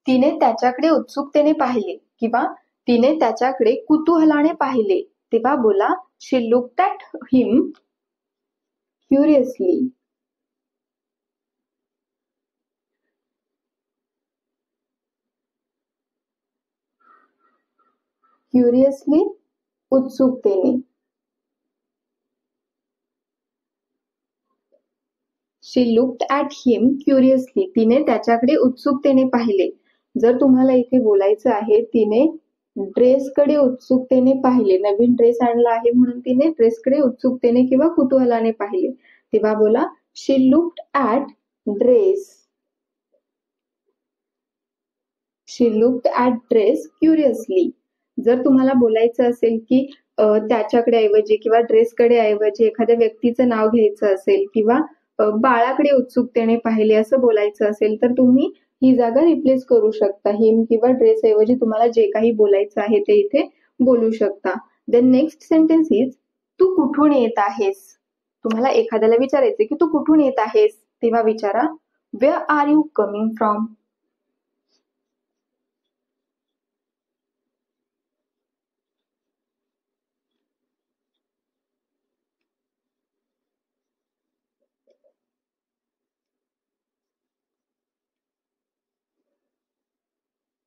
तिने त्याच्याकडे उत्सुकतेने पाहिले किंवा तिने त्याच्याकडे कुतूहलाने पाहिले तेव्हा बोला शी लुक्ड ॲट हिम क्युरियसली. क्युरियसली उत्सुकतेने. शी लुक्ड ॲट हिम क्युरियसली. तिने त्याच्याकडे उत्सुकतेने पाहिले. जर तुम्हाला इथे बोलायचं आहे तिने ड्रेसकडे उत्सुकतेने पाहिले, नवीन ड्रेस आणला आहे म्हणून तिने ड्रेसकडे उत्सुकतेने किंवा कुतूहलाने पाहिले तेव्हा बोला she looked at dress. She looked at dress curiously. जर तुम्हाला बोलायचं असेल की त्याच्याकडे ऐवजी किंवा ड्रेसकडे ऐवजी एखाद्या व्यक्तीचं नाव घ्यायचं असेल किंवा बाळाकडे उत्सुकतेने पाहिले असं बोलायचं असेल तर तुम्ही ही जागा रिप्लेस करू शकता. हिम किंवा ड्रेस ऐवजी तुम्हाला जे काही बोलायचं आहे ते इथे बोलू शकता. देन नेक्स्ट सेंटेन्स इज तू कुठून येत आहेस. तुम्हाला एखाद्याला विचारायचे की तू कुठून येत आहेस तेव्हा विचारा where are you coming from.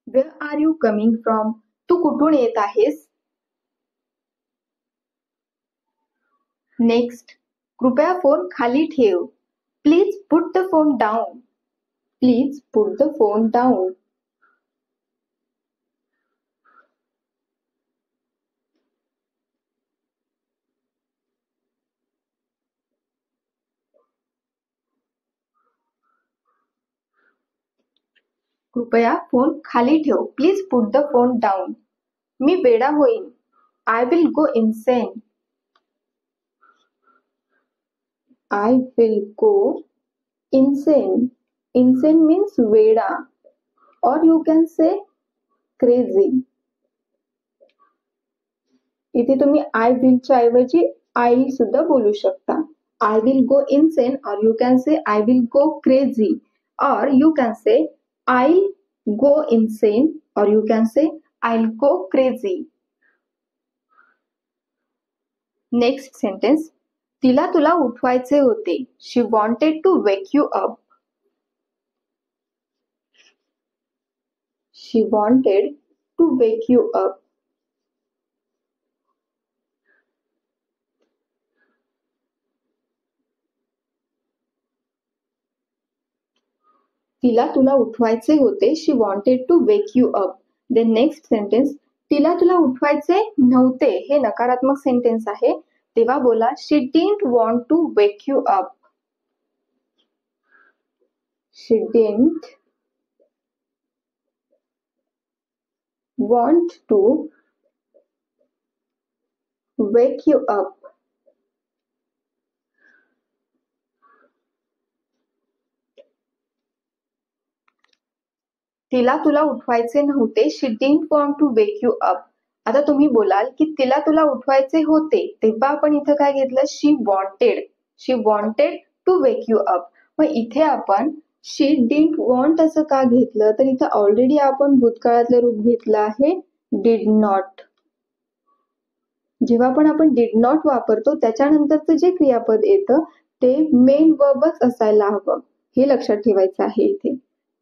Where are you coming from. तू कुठून येत आहेस. नेक्स्ट कृपया फोन खाली ठेव. Please put the phone down. Please put the phone down. कृपया फोन खाली ठेव. Please put the phone down. मी वेडा होईन. I will go insane. I will go insane. Insane means वेडा or you can say crazy. इथे तुम्ही I विलच्या ऐवजी आय सुद्धा बोलू शकता. I will go insane or you can say I will go crazy or you can say I'll go insane or you can say I'll go crazy. Next sentence. तिला तुला उठवायचे होते. She wanted to wake you up. She wanted to wake you up. तिला तुला उठवायचे होते. She wanted to wake you up. Then next sentence. तिला तुला उठवायचे नव्हते. हे नकारात्मक सेंटेन्स आहे तेव्हा बोला she didn't want to wake you up. She didn't want to wake you up. तिला तुला उठवायचे नव्हते. She didn't want to wake you up. आता तुम्ही बोलाल की तिला तुला उठवायचे होते तेव्हा आपण इथं काय घेतलं she wanted to wake you up. मग इथे आपण शी डिडंट वॉन्ट असं का घेतलं तर इथं ऑलरेडी आपण भूतकाळातलं रूप घेतलं आहे डिड नॉट. जेव्हा पण आपण डिड नॉट वापरतो त्याच्यानंतरचं जे क्रियापद येतं ते मेन वर्बच असायला हवं. हे लक्षात ठेवायचं आहे इथे.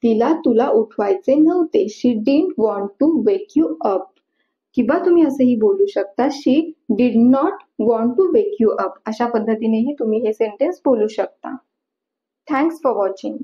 तिला तुला उठवायचे नव्हते. She didn't want to wake you up. किंवा तुम्ही असंही बोलू शकता she did not want to wake you up. अशा पद्धतीनेही तुम्ही हे सेंटेन्स बोलू शकता. Thanks for watching.